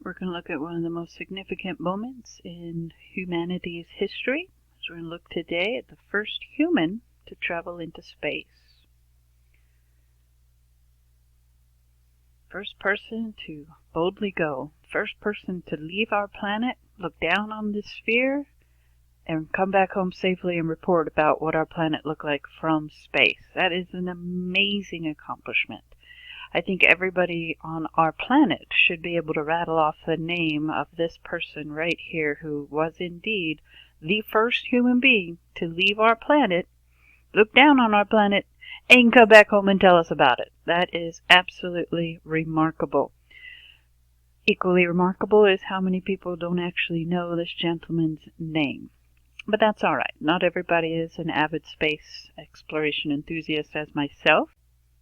we're going to look at one of the most significant moments in humanity's history. So we're going to look today at the first human to travel into space. First person to boldly go. First person to leave our planet, look down on this sphere, and come back home safely and report about what our planet looked like from space. That is an amazing accomplishment. I think everybody on our planet should be able to rattle off the name of this person right here who was indeed the first human being to leave our planet, look down on our planet, and come back home and tell us about it. That is absolutely remarkable. Equally remarkable is how many people don't actually know this gentleman's name. But that's all right. Not everybody is an avid space exploration enthusiast as myself.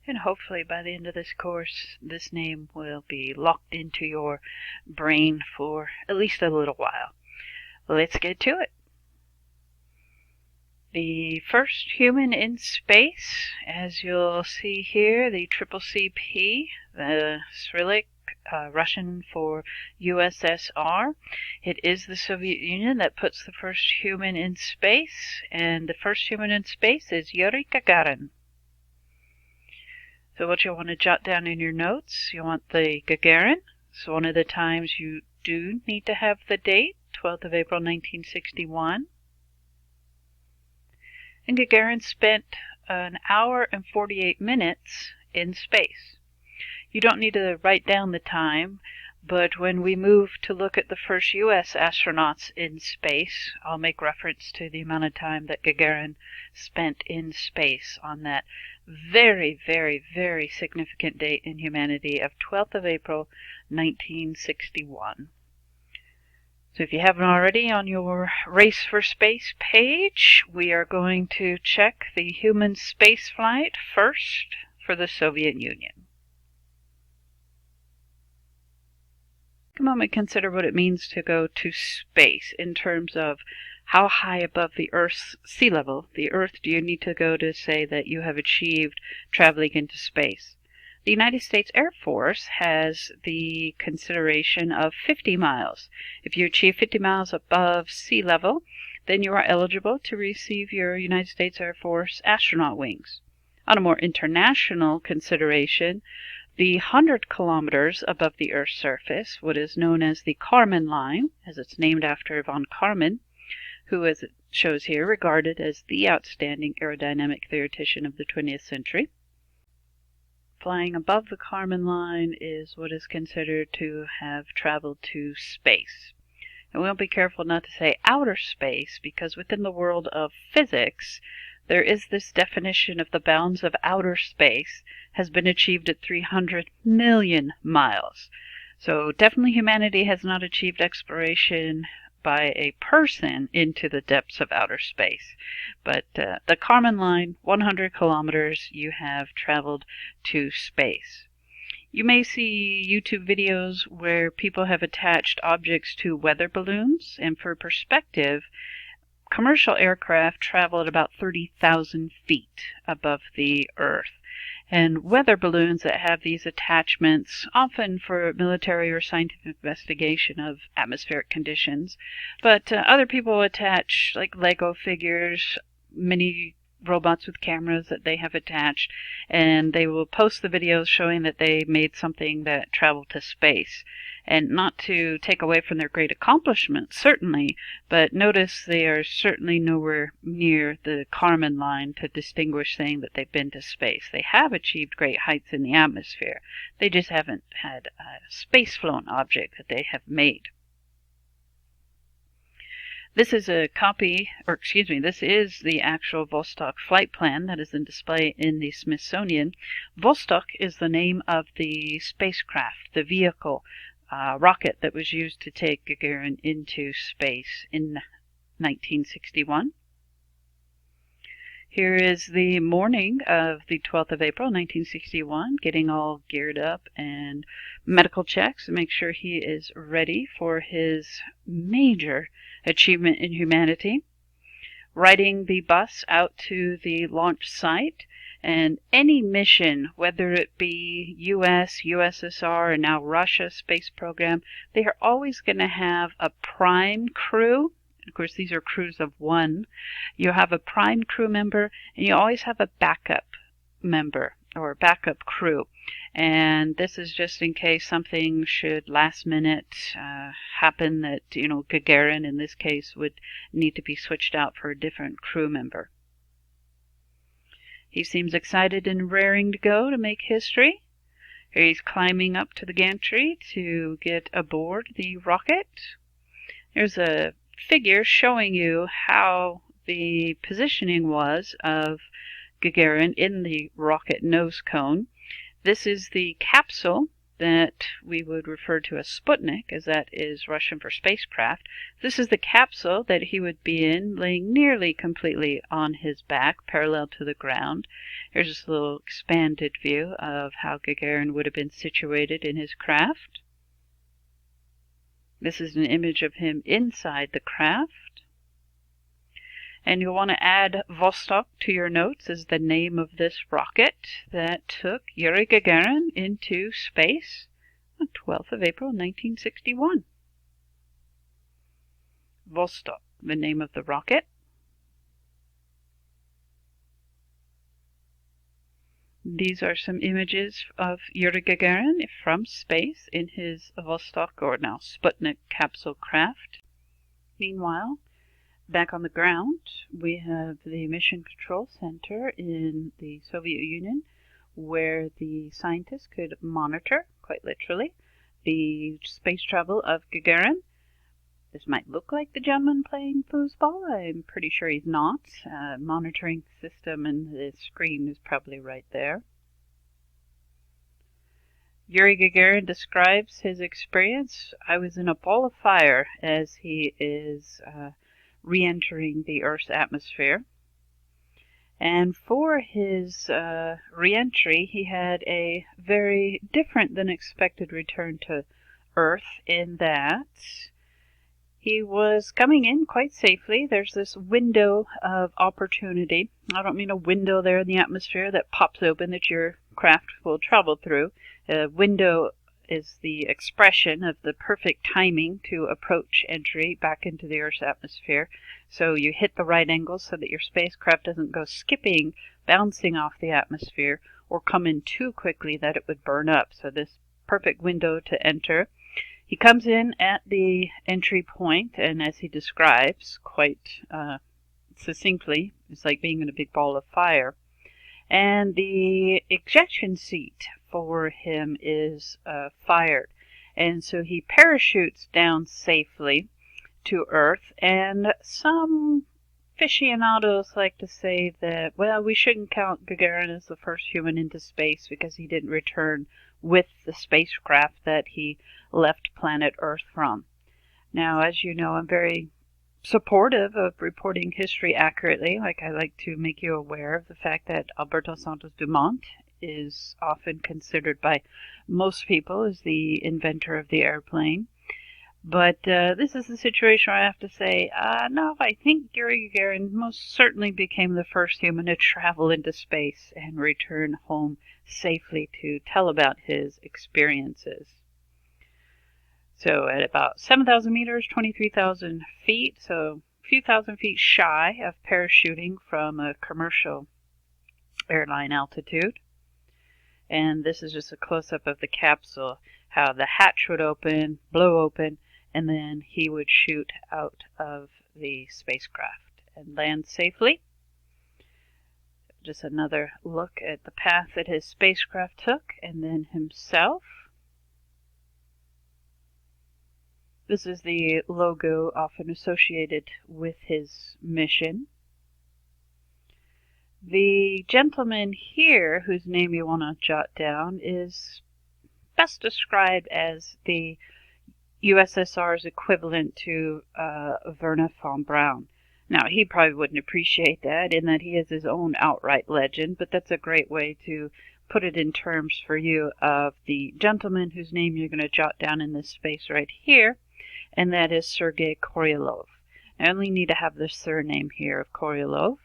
And hopefully by the end of this course, this name will be locked into your brain for at least a little while. Let's get to it. The first human in space, as you'll see here, the CCCP, the Cyrillic, Russian for USSR. It is the Soviet Union that puts the first human in space, and the first human in space is Yuri Gagarin. So what you'll want to jot down in your notes, you want the Gagarin. So one of the times you do need to have the date, 12th of April 1961. And Gagarin spent an hour and 48 minutes in space. You don't need to write down the time, but when we move to look at the first U.S. astronauts in space, I'll make reference to the amount of time that Gagarin spent in space on that very, very, very significant date in humanity of 12th of April, 1961. So if you haven't already, on your Race for Space page, we are going to check the human spaceflight first for the Soviet Union. Take a moment to consider what it means to go to space in terms of how high above the Earth's sea level, the Earth, do you need to go to say that you have achieved traveling into space? The United States Air Force has the consideration of 50 miles. If you achieve 50 miles above sea level, then you are eligible to receive your United States Air Force astronaut wings. On a more international consideration, the 100 kilometers above the Earth's surface, what is known as the Kármán line, as it's named after von Kármán, who, as it shows here, regarded as the outstanding aerodynamic theoretician of the 20th century. Flying above the Kármán line is what is considered to have traveled to space. And we'll be careful not to say outer space, because within the world of physics, there is this definition of the bounds of outer space has been achieved at 300 million miles. So definitely humanity has not achieved exploration by a person into the depths of outer space. But the Kármán line, 100 kilometers, you have traveled to space. You may see YouTube videos where people have attached objects to weather balloons, and for perspective, commercial aircraft travel at about 30,000 feet above the Earth. And weather balloons that have these attachments, often for military or scientific investigation of atmospheric conditions, but other people attach like Lego figures, mini robots with cameras that they have attached, and they will post the videos showing that they made something that traveled to space. And not to take away from their great accomplishments, certainly, but notice they are certainly nowhere near the Kármán line to distinguish saying that they've been to space. They have achieved great heights in the atmosphere. They just haven't had a space-flown object that they have made. This is a copy, or excuse me, this is the actual Vostok flight plan that is in display in the Smithsonian. Vostok is the name of the spacecraft, the vehicle, rocket that was used to take Gagarin into space in 1961. Here is the morning of the 12th of April, 1961, getting all geared up and medical checks to make sure he is ready for his major achievement in humanity. Riding the bus out to the launch site, And any mission, whether it be US, USSR, and now Russia space program, they are always going to have a prime crew. Of course, these are crews of one. You have a prime crew member, and you always have a backup member or backup crew. And this is just in case something should last minute happen that, Gagarin in this case would need to be switched out for a different crew member. He seems excited and raring to go to make history. He's climbing up to the gantry to get aboard the rocket. There's a figure showing you how the positioning was of Gagarin in the rocket nose cone. This is the capsule that we would refer to as Sputnik, as that is Russian for spacecraft. This is the capsule that he would be in, laying nearly completely on his back, parallel to the ground. Here's just a little expanded view of how Gagarin would have been situated in his craft. This is an image of him inside the craft. And you'll want to add Vostok to your notes as the name of this rocket that took Yuri Gagarin into space on 12th of April 1961. Vostok, the name of the rocket. These are some images of Yuri Gagarin from space in his Vostok, or now Sputnik, capsule craft. Meanwhile, back on the ground, we have the Mission Control Center in the Soviet Union, where the scientists could monitor, quite literally, the space travel of Gagarin. This might look like the gentleman playing foosball. I'm pretty sure he's not. Monitoring system and the screen is probably right there. Yuri Gagarin describes his experience. I was in a ball of fire as he is re-entering the Earth's atmosphere. And for his re-entry, he had a very different than expected return to Earth in that he was coming in quite safely. There's this window of opportunity. I don't mean a window there in the atmosphere that pops open that your craft will travel through. A window is the expression of the perfect timing to approach entry back into the Earth's atmosphere. So you hit the right angle so that your spacecraft doesn't go skipping, bouncing off the atmosphere, or come in too quickly that it would burn up. So this perfect window to enter. He comes in at the entry point, and as he describes quite succinctly, it's like being in a big ball of fire. And the ejection seat for him is fired. And so he parachutes down safely to Earth. And some aficionados like to say that, well, we shouldn't count Gagarin as the first human into space because he didn't return with the spacecraft that he left planet Earth from. Now, as you know, I'm very supportive of reporting history accurately. Like, I like to make you aware of the fact that Alberto Santos Dumont is often considered by most people as the inventor of the airplane. But this is a situation where I have to say, no, I think Yuri Gagarin most certainly became the first human to travel into space and return home safely to tell about his experiences. So at about 7,000 meters, 23,000 feet, so a few thousand feet shy of parachuting from a commercial airline altitude. And this is just a close-up of the capsule, how the hatch would open, blow open, and then he would shoot out of the spacecraft and land safely. Just another look at the path that his spacecraft took, and then himself. This is the logo often associated with his mission. The gentleman here, whose name you want to jot down, is best described as the USSR's equivalent to Wernher von Braun. Now, he probably wouldn't appreciate that, in that he is his own outright legend, but that's a great way to put it in terms for you of the gentleman whose name you're going to jot down in this space right here, and that is Sergei Korolev. I only need to have the surname here of Korolev.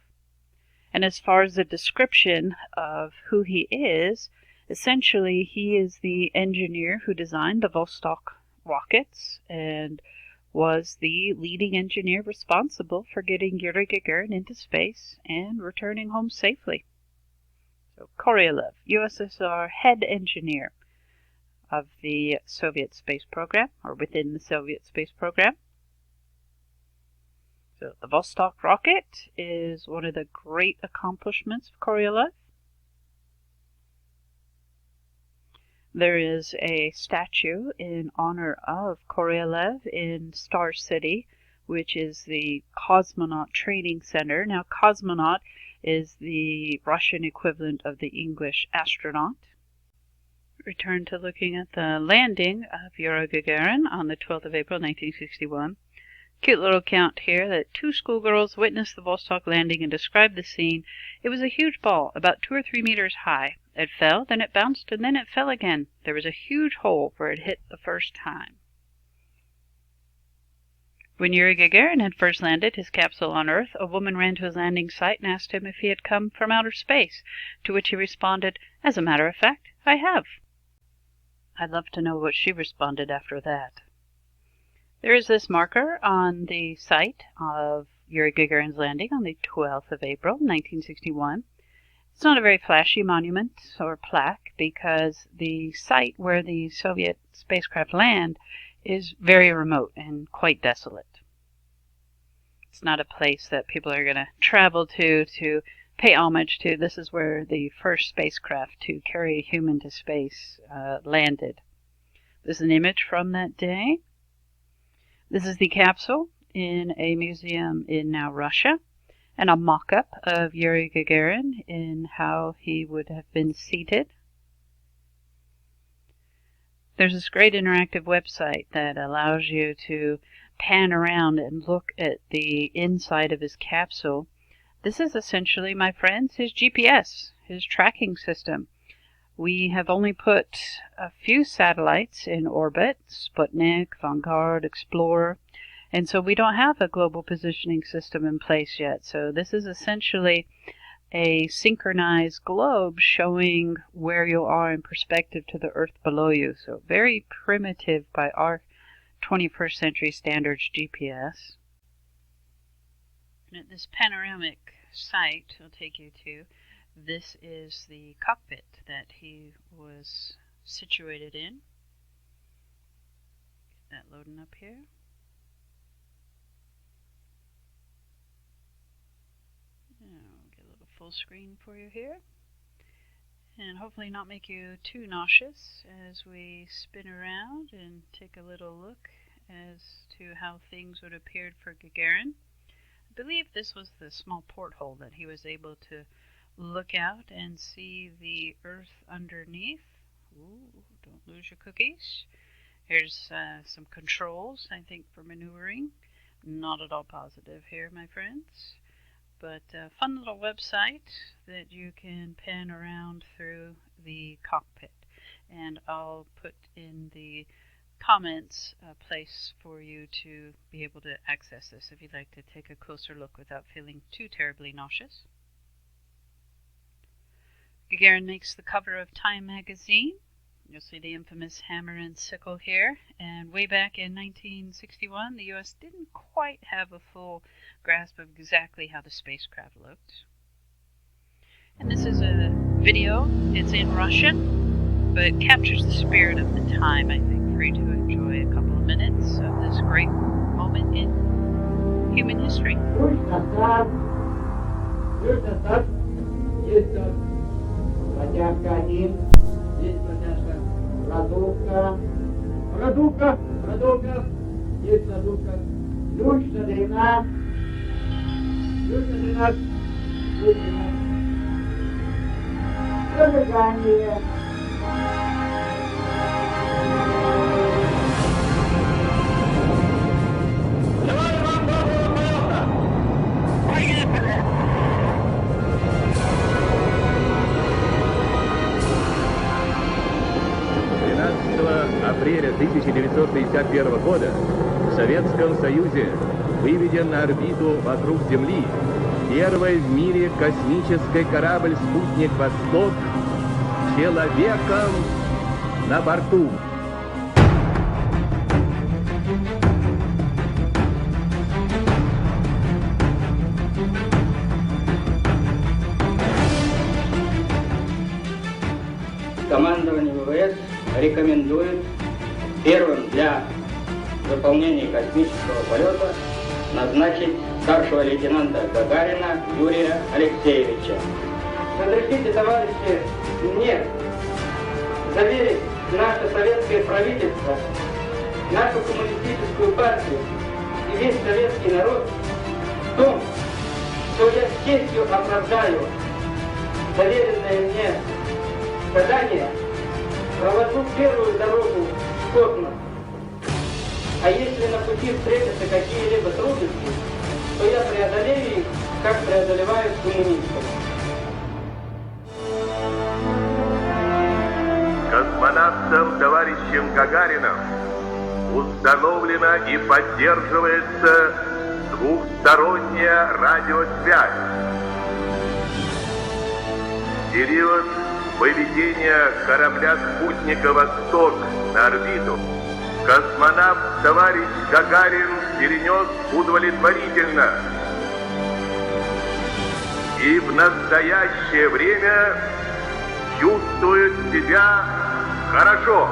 And as far as the description of who he is, essentially he is the engineer who designed the Vostok rockets and was the leading engineer responsible for getting Yuri Gagarin into space and returning home safely. So Korolev, USSR head engineer of the Soviet space program, or within the Soviet space program. So the Vostok rocket is one of the great accomplishments of Korolev. There is a statue in honor of Korolev in Star City, which is the Cosmonaut Training Center. Now, cosmonaut is the Russian equivalent of the English astronaut. Return to looking at the landing of Yuri Gagarin on the 12th of April, 1961. Cute little account here that 2 schoolgirls witnessed the Vostok landing and described the scene. It was a huge ball, about 2 or 3 meters high. It fell, then it bounced, and then it fell again. There was a huge hole where it hit the first time. When Yuri Gagarin had first landed his capsule on Earth, a woman ran to his landing site and asked him if he had come from outer space, to which he responded, "As a matter of fact, I have." I'd love to know what she responded after that. There is this marker on the site of Yuri Gagarin's landing on the 12th of April, 1961. It's not a very flashy monument or plaque because the site where the Soviet spacecraft land is very remote and quite desolate. It's not a place that people are going to travel to pay homage to. This is where the first spacecraft to carry a human to space landed. This is an image from that day. This is the capsule in a museum in now Russia, and a mock-up of Yuri Gagarin in how he would have been seated. There's this great interactive website that allows you to pan around and look at the inside of his capsule. This is essentially, my friends, his GPS, his tracking system. We have only put a few satellites in orbit, Sputnik, Vanguard, Explorer, and so we don't have a global positioning system in place yet. So this is essentially a synchronized globe showing where you are in perspective to the Earth below you. So very primitive by our 21st century standards GPS. And at this panoramic site I'll take you to, this is the cockpit that he was situated in. Get that loading up here. I'll get a little full screen for you here. And hopefully not make you too nauseous as we spin around and take a little look as to how things would have appeared for Gagarin. I believe this was the small porthole that he was able to look out and see the Earth underneath. Ooh, don't lose your cookies. Here's some controls, I think, for maneuvering. Not at all positive here, my friends. But a fun little website that you can pan around through the cockpit. And I'll put in the comments a place for you to be able to access this if you'd like to take a closer look without feeling too terribly nauseous. Gagarin makes the cover of Time magazine. You'll see the infamous hammer and sickle here. And way back in 1961, the U.S. didn't quite have a full grasp of exactly how the spacecraft looked. And this is a video. It's in Russian, but it captures the spirit of the time, I think, for you to enjoy a couple of minutes of this great moment in human history. Апреля 1961 года в Советском Союзе выведен на орбиту вокруг Земли Первый в мире космический корабль-спутник «Восток» с человеком на борту. Командование ВВС рекомендует первым для выполнения космического полета назначить старшего лейтенанта Гагарина Юрия Алексеевича. Разрешите, товарищи, мне заверить наше советское правительство, нашу коммунистическую партию и весь советский народ в том, что я с честью оправдаю доверенное мне задание, провожу первую дорогу в космос. А если на пути встретятся какие-либо трудности, то я преодолею их, как преодолевают коммунистов. Космонавтом товарищем Гагарином установлена и поддерживается двухсторонняя радиосвязь. Период выведения корабля-спутника «Восток» на орбиту космонавт товарищ Гагарин перенес удовлетворительно. И в настоящее время чувствует себя хорошо.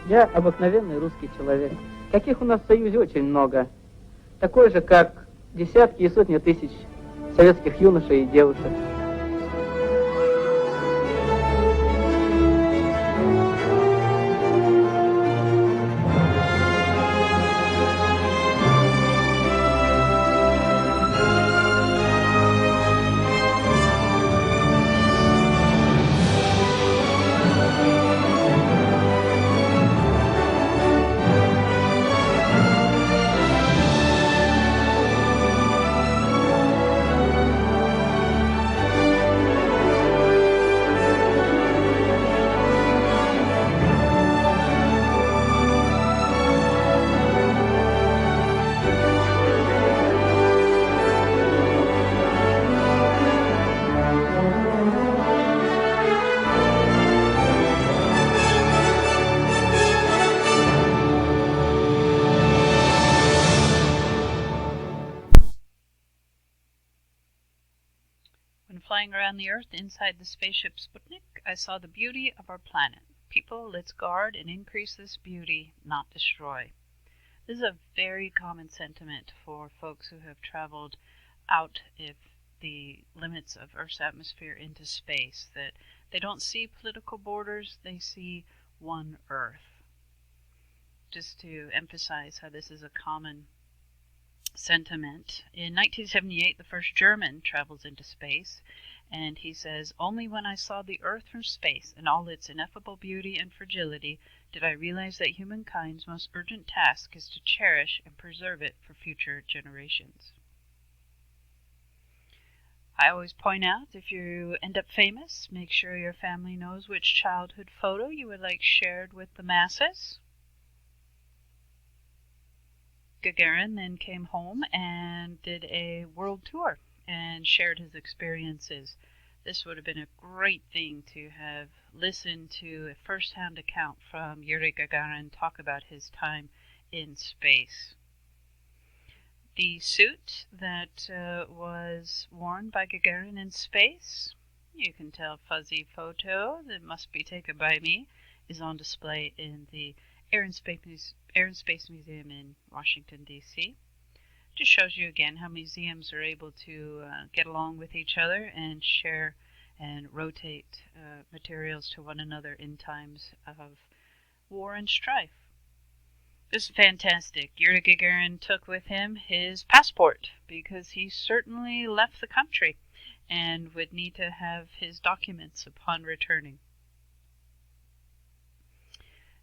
Я обыкновенный русский человек. Каких у нас в Союзе очень много. Такой же, как десятки и сотни тысяч советских юношей и девушек. Flying around the Earth inside the spaceship Sputnik, I saw the beauty of our planet. People, let's guard and increase this beauty, not destroy. This is a very common sentiment for folks who have traveled out of the limits of Earth's atmosphere into space, that they don't see political borders, they see one Earth. Just to emphasize how this is a common sentiment. In 1978, the first German travels into space, and he says, "Only when I saw the Earth from space and all its ineffable beauty and fragility did I realize that humankind's most urgent task is to cherish and preserve it for future generations." I always point out, if you end up famous, make sure your family knows which childhood photo you would like shared with the masses. Gagarin then came home and did a world tour and shared his experiences. This would have been a great thing to have listened to a first-hand account from Yuri Gagarin talk about his time in space. The suit that was worn by Gagarin in space, you can tell fuzzy photo that must be taken by me, is on display in the Air and Space Museum in Washington, D.C. Just shows you again how museums are able to get along with each other and share and rotate materials to one another in times of war and strife. This is fantastic. Yuri Gagarin took with him his passport because he certainly left the country and would need to have his documents upon returning.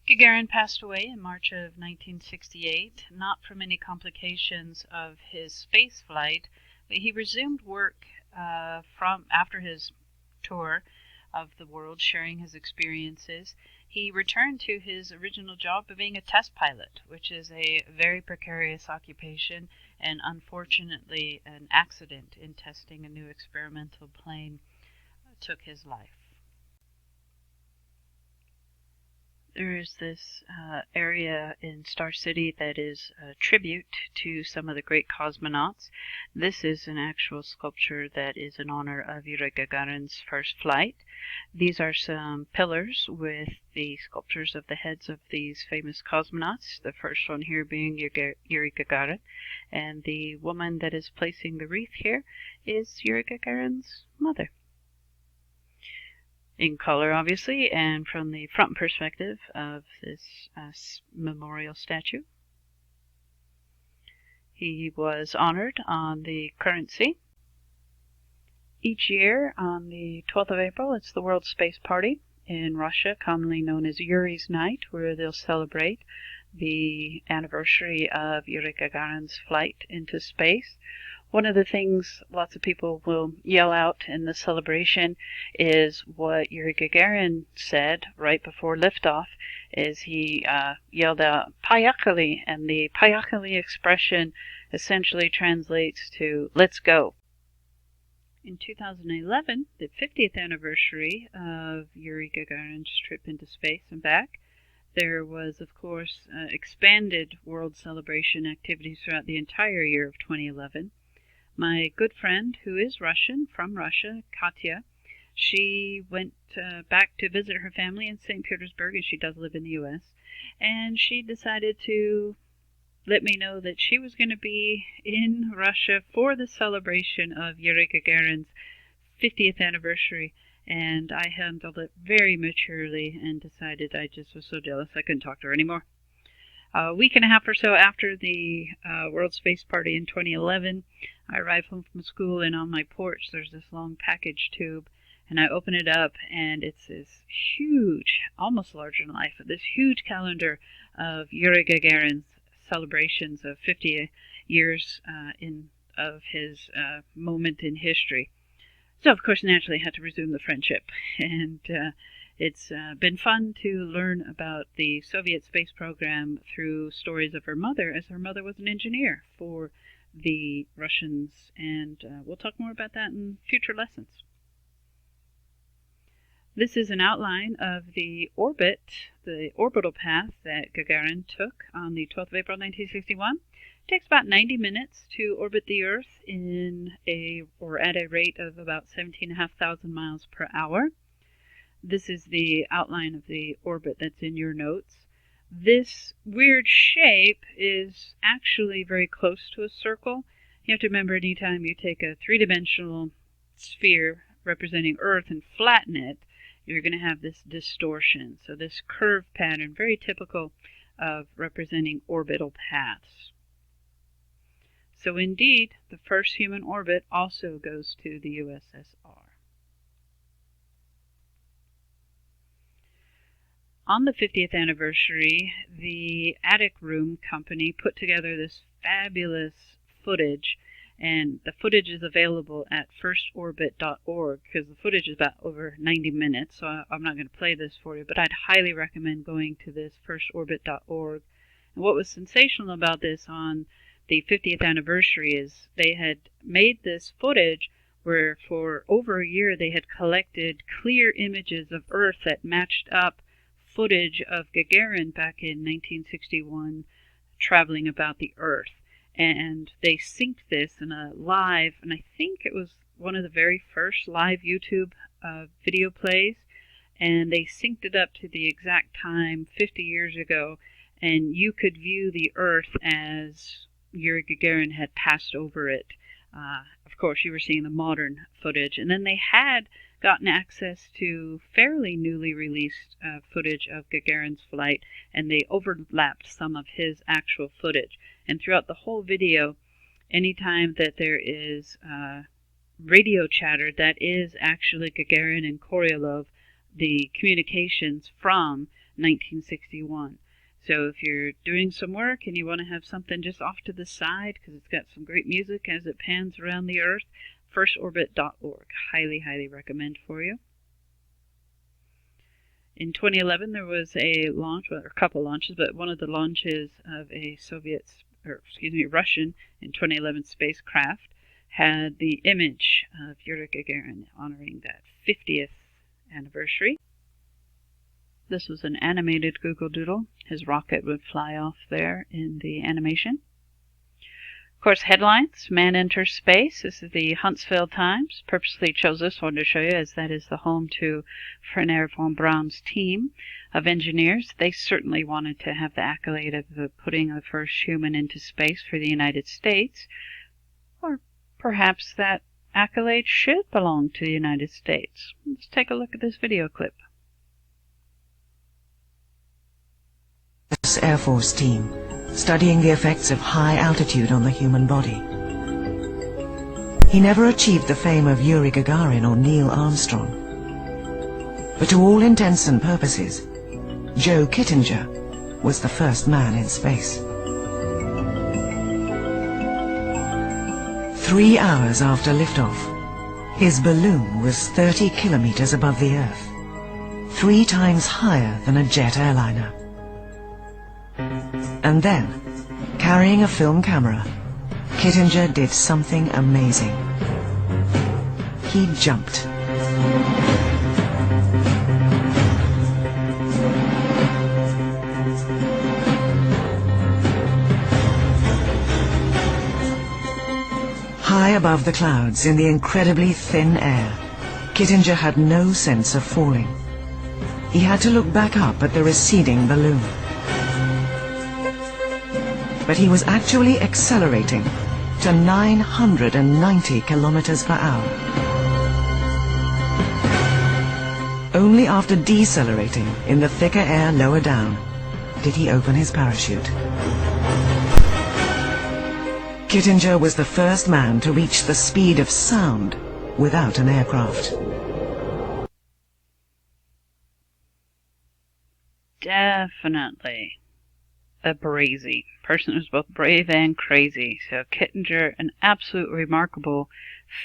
Gagarin passed away in March of 1968, not from any complications of his space flight, but he resumed work from after his tour of the world, sharing his experiences. He returned to his original job of being a test pilot, which is a very precarious occupation, and unfortunately an accident in testing a new experimental plane took his life. There is this area in Star City that is a tribute to some of the great cosmonauts. This is an actual sculpture that is in honor of Yuri Gagarin's first flight. These are some pillars with the sculptures of the heads of these famous cosmonauts, the first one here being Yuri Gagarin, and the woman that is placing the wreath here is Yuri Gagarin's mother. In color, obviously, and from the front perspective of this memorial statue. He was honored on the currency. Each year, on the 12th of April, it's the World Space Party in Russia, commonly known as Yuris Night, where they'll celebrate the anniversary of Yuri Gagarin's flight into space. One of the things lots of people will yell out in the celebration is what Yuri Gagarin said right before liftoff, is he yelled out, "Поехали," and the "Поехали" expression essentially translates to "let's go." In 2011, the 50th anniversary of Yuri Gagarin's trip into space and back, there was, of course, expanded world celebration activities throughout the entire year of 2011. My good friend, who is Russian, from Russia, Katya, she went back to visit her family in St. Petersburg, and she does live in the U.S., and she decided to let me know that she was going to be in Russia for the celebration of Yuri Gagarin's 50th anniversary, and I handled it very maturely and decided I just was so jealous I couldn't talk to her anymore. A week and a half or so after the World Space Party in 2011, I arrived home from school, and on my porch there's this long package tube, and I open it up, and it's this huge, almost larger than life, this huge calendar of Yuri Gagarin's celebrations of 50 years of his moment in history. So, of course, naturally I had to resume the friendship, and it's been fun to learn about the Soviet space program through stories of her mother, as her mother was an engineer for the Russians, and we'll talk more about that in future lessons. This is an outline of the orbit, the orbital path that Gagarin took on the 12th of April 1961. It takes about 90 minutes to orbit the Earth at a rate of about 17,500 miles per hour. This is the outline of the orbit that's in your notes. This weird shape is actually very close to a circle. You have to remember, anytime you take a three-dimensional sphere representing Earth and flatten it, you're going to have this distortion. So this curve pattern, very typical of representing orbital paths. So indeed, the first human orbit also goes to the USSR. On the 50th anniversary, the Attic Room Company put together this fabulous footage, and the footage is available at firstorbit.org, because the footage is about over 90 minutes, so I'm not going to play this for you, but I'd highly recommend going to this firstorbit.org. And what was sensational about this on the 50th anniversary is they had made this footage where for over a year they had collected clear images of Earth that matched up footage of Gagarin back in 1961 traveling about the Earth. and they synced this in a live, and I think it was one of the very first live YouTube video plays, and they synced it up to the exact time 50 years ago, and you could view the Earth as Yuri Gagarin had passed over it. Of course, you were seeing the modern footage, and then they had gotten access to fairly newly released footage of Gagarin's flight, and they overlapped some of his actual footage. And throughout the whole video, anytime that there is radio chatter, that is actually Gagarin and Korolev, the communications from 1961. So if you're doing some work and you want to have something just off to the side, because it's got some great music as it pans around the Earth, firstorbit.org. Highly, highly recommend for you. In 2011, there was a launch, well, a couple launches, but one of the launches of a Russian in 2011 spacecraft had the image of Yuri Gagarin honoring that 50th anniversary. This was an animated Google Doodle. His rocket would fly off there in the animation. Of course, headlines, man enters space. This is the Huntsville Times. Purposely chose this one to show you, as that is the home to Frenner von Braun's team of engineers. They certainly wanted to have the accolade of putting the first human into space for the United States. Or perhaps that accolade should belong to the United States. Let's take a look at this video clip. Air Force team studying the effects of high altitude on the human body. He never achieved the fame of Yuri Gagarin or Neil Armstrong. But to all intents and purposes, Joe Kittinger was the first man in space. 3 hours after liftoff, his balloon was 30 kilometers above the Earth, 3 times higher than a jet airliner. And then, carrying a film camera, Kittinger did something amazing. He jumped. High above the clouds in the incredibly thin air, Kittinger had no sense of falling. He had to look back up at the receding balloon. But he was actually accelerating to 990 kilometers per hour. Only after decelerating in the thicker air lower down did he open his parachute. Kittinger was the first man to reach the speed of sound without an aircraft. Definitely a brazy person who's both brave and crazy. So Kittinger, an absolute remarkable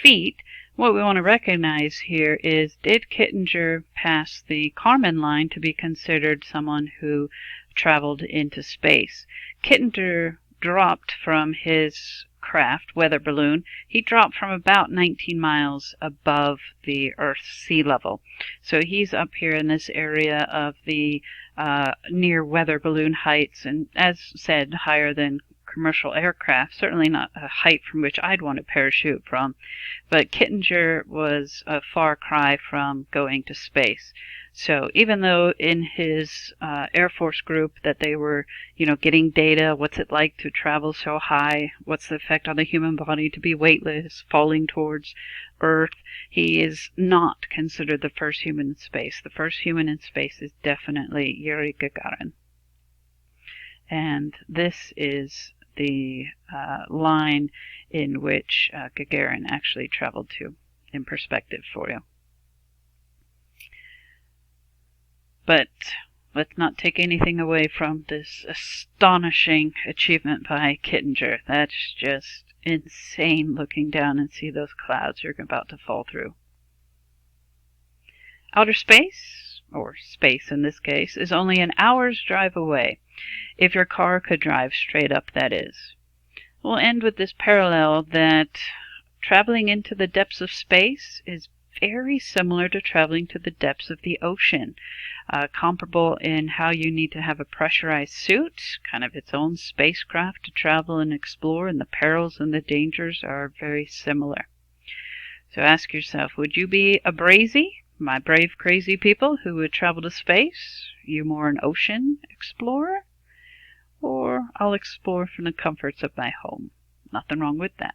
feat. What we want to recognize here is, did Kittinger pass the Kármán line to be considered someone who traveled into space? Kittinger dropped from his craft, weather balloon, he dropped from about 19 miles above the Earth's sea level. So he's up here in this area of the near weather balloon heights, and as said, higher than commercial aircraft, certainly not a height from which I'd want to parachute from. But Kittinger was a far cry from going to space. So even though in his Air Force group that they were, getting data, what's it like to travel so high, what's the effect on the human body to be weightless, falling towards Earth, he is not considered the first human in space. The first human in space is definitely Yuri Gagarin. And this is the line in which Gagarin actually traveled to, in perspective for you. But let's not take anything away from this astonishing achievement by Kittinger. That's just insane, looking down and see those clouds you're about to fall through. Outer space, or space in this case, is only an hour's drive away. If your car could drive straight up, that is. We'll end with this parallel that traveling into the depths of space is very similar to traveling to the depths of the ocean. Comparable in how you need to have a pressurized suit, kind of its own spacecraft to travel and explore, and the perils and the dangers are very similar. So ask yourself, would you be a brazy, my brave crazy people who would travel to space? You more an ocean explorer? Or I'll explore from the comforts of my home. Nothing wrong with that.